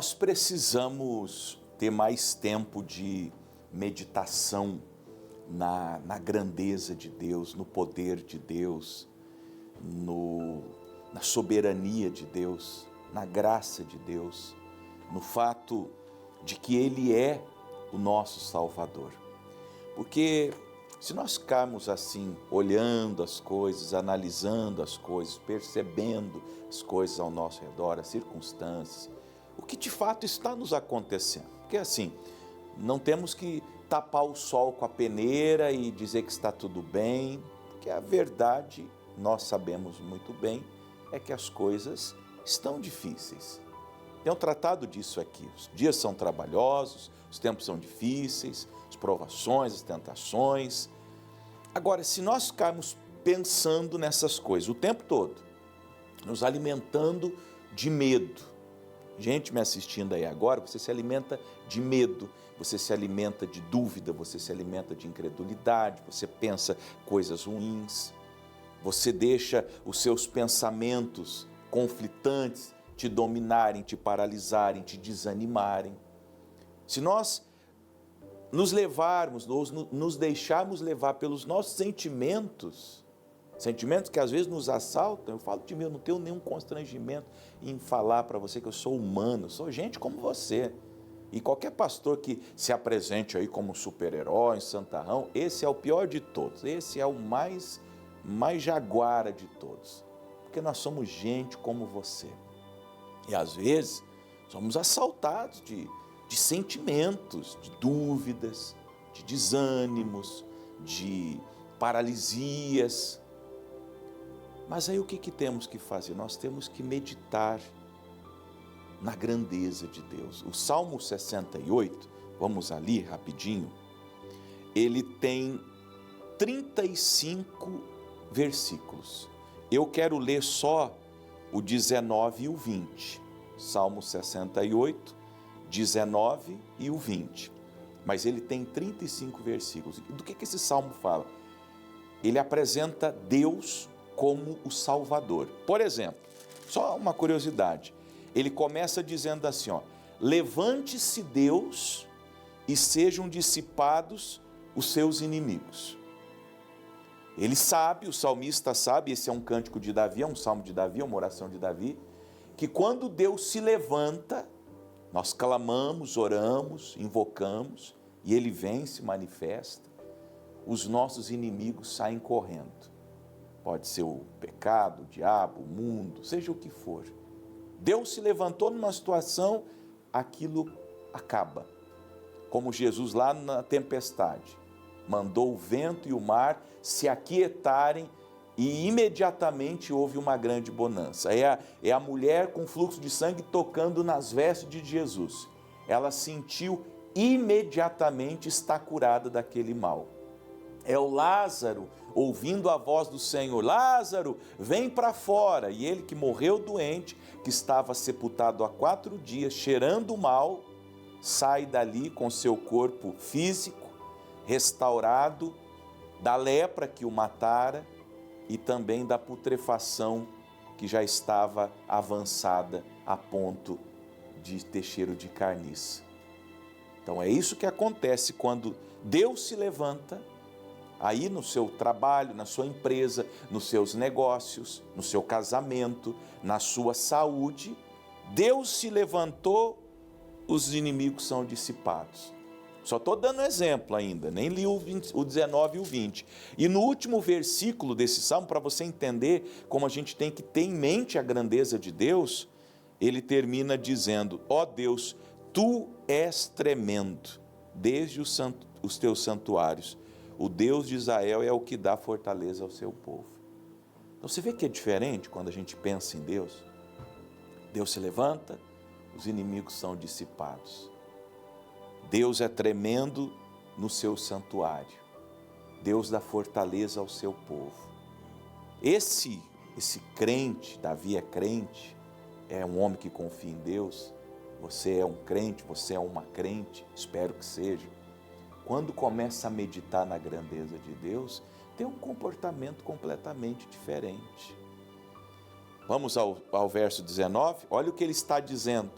Nós precisamos ter mais tempo de meditação na grandeza de Deus, no poder de Deus, na soberania de Deus, na graça de Deus, no fato de que Ele é o nosso Salvador. Porque se nós ficarmos assim, olhando as coisas, analisando as coisas, percebendo as coisas ao nosso redor, as circunstâncias, o que de fato está nos acontecendo? Porque assim, não temos que tapar o sol com a peneira e dizer que está tudo bem, porque a verdade, nós sabemos muito bem, é que as coisas estão difíceis. Tenho tratado disso aqui. Os dias são trabalhosos, os tempos são difíceis, as provações, as tentações. Agora, se nós ficarmos pensando nessas coisas o tempo todo, nos alimentando de medo, gente me assistindo aí agora, você se alimenta de medo, você se alimenta de dúvida, você se alimenta de incredulidade, você pensa coisas ruins, você deixa os seus pensamentos conflitantes te dominarem, te paralisarem, te desanimarem. Se nós nos levarmos, nos deixarmos levar pelos nossos sentimentos que às vezes nos assaltam, eu falo de mim, eu não tenho nenhum constrangimento em falar para você que eu sou humano, eu sou gente como você. E qualquer pastor que se apresente aí como super-herói, santarrão, esse é o pior de todos, esse é o mais jaguara de todos, porque nós somos gente como você. E às vezes somos assaltados de sentimentos, de dúvidas, de desânimos, de paralisias. Mas aí o que temos que fazer? Nós temos que meditar na grandeza de Deus. O Salmo 68, vamos ali rapidinho, ele tem 35 versículos. Eu quero ler só o 19 e o 20. Salmo 68, 19 e o 20. Mas ele tem 35 versículos. Do que esse salmo fala? Ele apresenta Deus como o Salvador. Por exemplo, só uma curiosidade, ele começa dizendo assim, ó: levante-se Deus e sejam dissipados os seus inimigos. Ele sabe, o salmista sabe, esse é um cântico de Davi, é um salmo de Davi, é uma oração de Davi, que quando Deus se levanta, nós clamamos, oramos, invocamos, e Ele vem, se manifesta, os nossos inimigos saem correndo. Pode ser o pecado, o diabo, o mundo, seja o que for. Deus se levantou numa situação, aquilo acaba. Como Jesus lá na tempestade, mandou o vento e o mar se aquietarem e imediatamente houve uma grande bonança. É a mulher com fluxo de sangue tocando nas vestes de Jesus. Ela sentiu imediatamente estar curada daquele mal. É o Lázaro ouvindo a voz do Senhor: Lázaro, vem para fora. E ele que morreu doente, que estava sepultado há 4 dias, cheirando mal, sai dali com seu corpo físico restaurado da lepra que o matara e também da putrefação que já estava avançada a ponto de ter cheiro de carniça. Então é isso que acontece quando Deus se levanta, aí no seu trabalho, na sua empresa, nos seus negócios, no seu casamento, na sua saúde. Deus se levantou, os inimigos são dissipados. Só estou dando exemplo ainda, nem li o 19 e o 20. E no último versículo desse salmo, para você entender como a gente tem que ter em mente a grandeza de Deus, ele termina dizendo: ó Deus, Tu és tremendo, desde os teus santuários. O Deus de Israel é o que dá fortaleza ao seu povo. Então você vê que é diferente quando a gente pensa em Deus. Deus se levanta, os inimigos são dissipados. Deus é tremendo no seu santuário. Deus dá fortaleza ao seu povo. Esse crente, Davi é crente, é um homem que confia em Deus. Você é um crente, você é uma crente, espero que seja. Quando começa a meditar na grandeza de Deus, tem um comportamento completamente diferente. Vamos ao verso 19, olha o que ele está dizendo.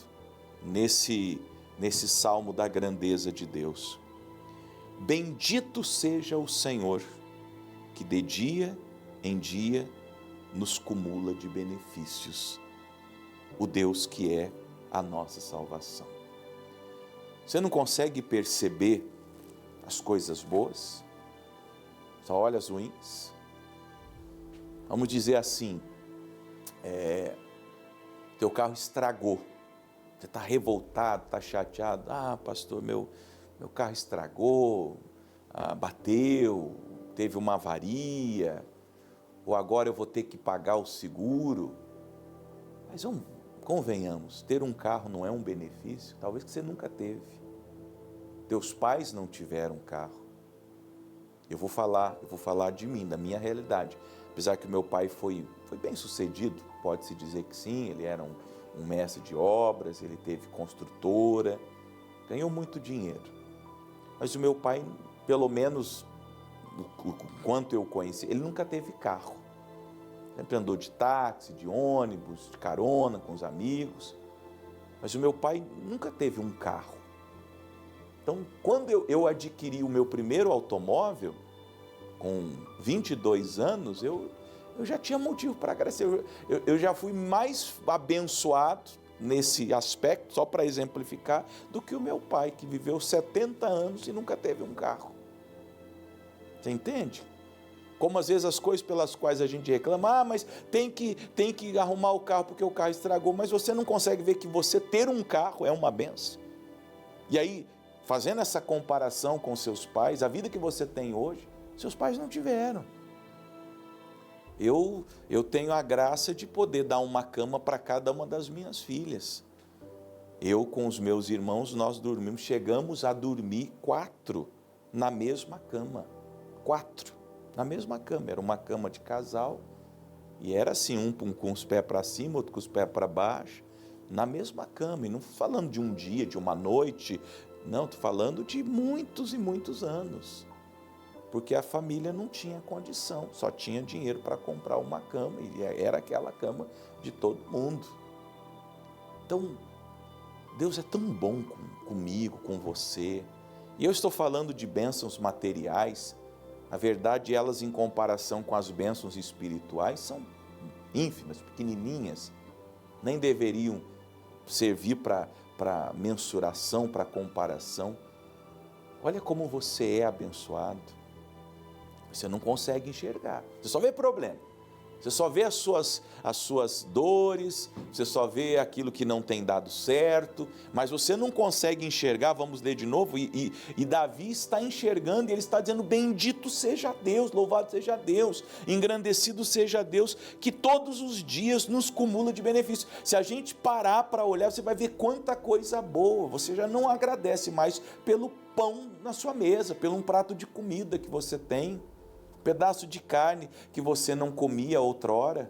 nesse salmo da grandeza de Deus. Bendito seja o Senhor, que de dia em dia nos cumula de benefícios, o Deus que é a nossa salvação. Você não consegue perceber as coisas boas? Só olha as ruins? Vamos dizer assim, teu carro estragou, você está revoltado, está chateado. Ah, pastor, meu carro estragou, bateu, teve uma avaria, ou agora eu vou ter que pagar o seguro. Mas convenhamos, ter um carro não é um benefício? Talvez que você nunca teve. Teus pais não tiveram carro. Eu vou falar de mim, da minha realidade. Apesar que o meu pai foi bem sucedido, pode-se dizer que sim, ele era um mestre de obras, ele teve construtora, ganhou muito dinheiro. Mas o meu pai, pelo menos o quanto eu conheci, ele nunca teve carro. Sempre andou de táxi, de ônibus, de carona com os amigos. Mas o meu pai nunca teve um carro. Então, quando eu adquiri o meu primeiro automóvel, com 22 anos, eu já tinha motivo para agradecer. Eu já fui mais abençoado nesse aspecto, só para exemplificar, do que o meu pai, que viveu 70 anos e nunca teve um carro. Você entende? Como às vezes as coisas pelas quais a gente reclama, mas tem que arrumar o carro porque o carro estragou, mas você não consegue ver que você ter um carro é uma benção. E aí, fazendo essa comparação com seus pais, a vida que você tem hoje, seus pais não tiveram. Eu tenho a graça de poder dar uma cama para cada uma das minhas filhas. Eu com os meus irmãos, nós chegamos a dormir 4 na mesma cama. 4 na mesma cama. Era uma cama de casal, e era assim, um com os pés para cima, outro com os pés para baixo, na mesma cama. E não falando de um dia, de uma noite, não, estou falando de muitos e muitos anos. Porque a família não tinha condição, só tinha dinheiro para comprar uma cama, e era aquela cama de todo mundo. Então, Deus é tão bom comigo, com você. E eu estou falando de bênçãos materiais. Na verdade, elas, em comparação com as bênçãos espirituais, são ínfimas, pequenininhas. Nem deveriam servir para mensuração, para comparação. Olha como você é abençoado. Você não consegue enxergar, você só vê problema, você só vê as suas dores, você só vê aquilo que não tem dado certo, mas você não consegue enxergar. Vamos ler de novo, e Davi está enxergando, e ele está dizendo: bendito seja Deus, louvado seja Deus, engrandecido seja Deus, que todos os dias nos cumula de benefícios. Se a gente parar para olhar, você vai ver quanta coisa boa. Você já não agradece mais pelo pão na sua mesa, pelo um prato de comida que você tem, pedaço de carne que você não comia outrora,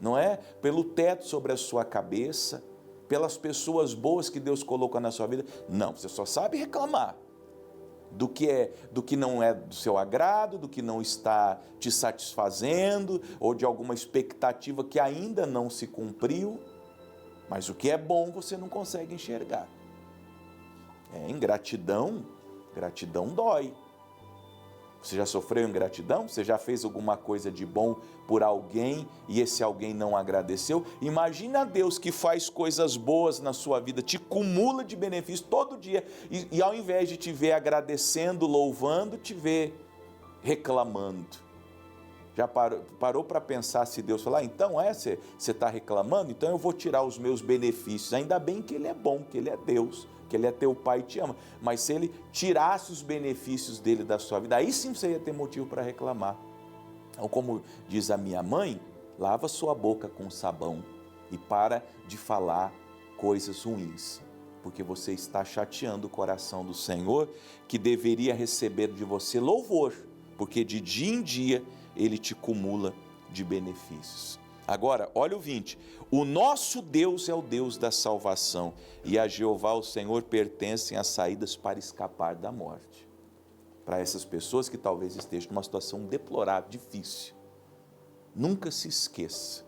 não é? Pelo teto sobre a sua cabeça, pelas pessoas boas que Deus colocou na sua vida. Não, você só sabe reclamar do que não é do seu agrado, do que não está te satisfazendo, ou de alguma expectativa que ainda não se cumpriu. Mas o que é bom você não consegue enxergar. Ingratidão dói. Você já sofreu ingratidão? Você já fez alguma coisa de bom por alguém e esse alguém não agradeceu? Imagina Deus, que faz coisas boas na sua vida, te cumula de benefícios todo dia, e ao invés de te ver agradecendo, louvando, te ver reclamando. Já parou para pensar, se Deus falar: então você está reclamando? Então eu vou tirar os meus benefícios. Ainda bem que Ele é bom, que Ele é Deus, que Ele é teu Pai e te ama. Mas se Ele tirasse os benefícios dele da sua vida, aí sim você ia ter motivo para reclamar. Então, como diz a minha mãe, lava sua boca com sabão e para de falar coisas ruins, porque você está chateando o coração do Senhor, que deveria receber de você louvor, porque de dia em dia Ele te cumula de benefícios. Agora, olha o 20. O nosso Deus é o Deus da salvação, e a Jeová, o Senhor, pertencem as saídas para escapar da morte. Para essas pessoas que talvez estejam numa situação deplorável, difícil, nunca se esqueça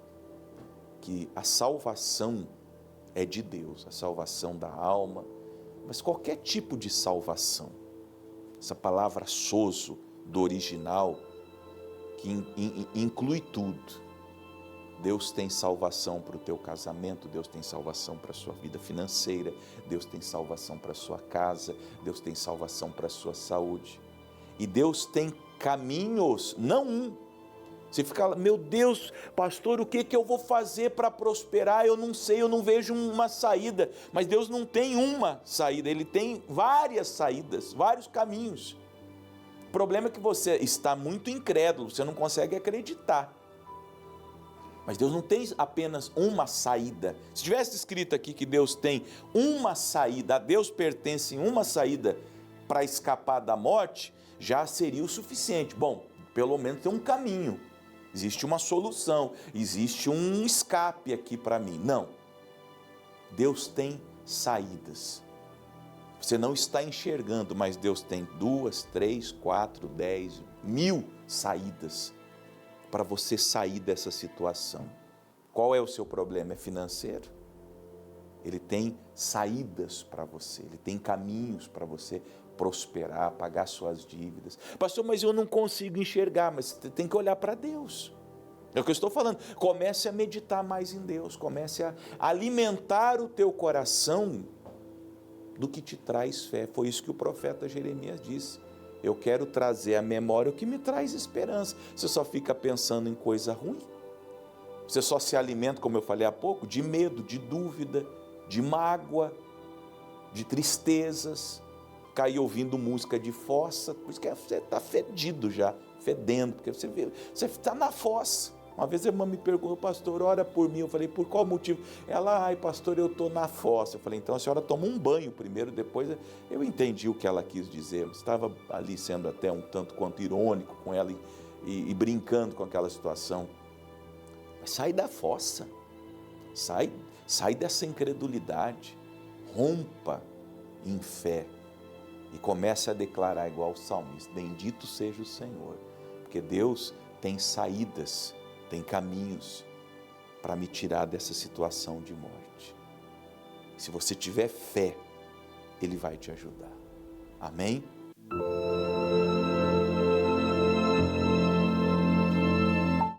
que a salvação é de Deus, a salvação da alma, mas qualquer tipo de salvação. Essa palavra sozo, do original, que inclui tudo. Deus tem salvação para o teu casamento, Deus tem salvação para a sua vida financeira, Deus tem salvação para a sua casa, Deus tem salvação para a sua saúde. E Deus tem caminhos, não um. Você fica lá, meu Deus, pastor, o que eu vou fazer para prosperar? Eu não sei, eu não vejo uma saída. Mas Deus não tem uma saída, Ele tem várias saídas, vários caminhos. O problema é que você está muito incrédulo, você não consegue acreditar. Mas Deus não tem apenas uma saída. Se tivesse escrito aqui que Deus tem uma saída, a Deus pertence uma saída para escapar da morte, já seria o suficiente. Bom, pelo menos tem um caminho, existe uma solução, existe um escape aqui para mim. Não, Deus tem saídas. Você não está enxergando, mas Deus tem 2, 3, 4, 10, 1000 saídas para você sair dessa situação. Qual é o seu problema? É financeiro? Ele tem saídas para você, Ele tem caminhos para você prosperar, pagar suas dívidas. Pastor, mas eu não consigo enxergar, mas você tem que olhar para Deus. É o que eu estou falando. Comece a meditar mais em Deus, comece a alimentar o teu coração do que te traz fé. Foi isso que o profeta Jeremias disse. Eu quero trazer à memória o que me traz esperança. Você só fica pensando em coisa ruim. Você só se alimenta, como eu falei há pouco, de medo, de dúvida, de mágoa, de tristezas. Cair ouvindo música de fossa, por isso que você está fedido já, fedendo, porque você está na fossa. Uma vez a irmã me perguntou, pastor, ora por mim. Eu falei, por qual motivo? Ela, ai pastor, eu estou na fossa. Eu falei, então a senhora toma um banho primeiro, depois eu entendi o que ela quis dizer. Eu estava ali sendo até um tanto quanto irônico com ela e brincando com aquela situação. Mas sai da fossa, sai dessa incredulidade, rompa em fé e comece a declarar igual o salmista, bendito seja o Senhor, porque Deus tem saídas, tem caminhos para me tirar dessa situação de morte. Se você tiver fé, Ele vai te ajudar. Amém?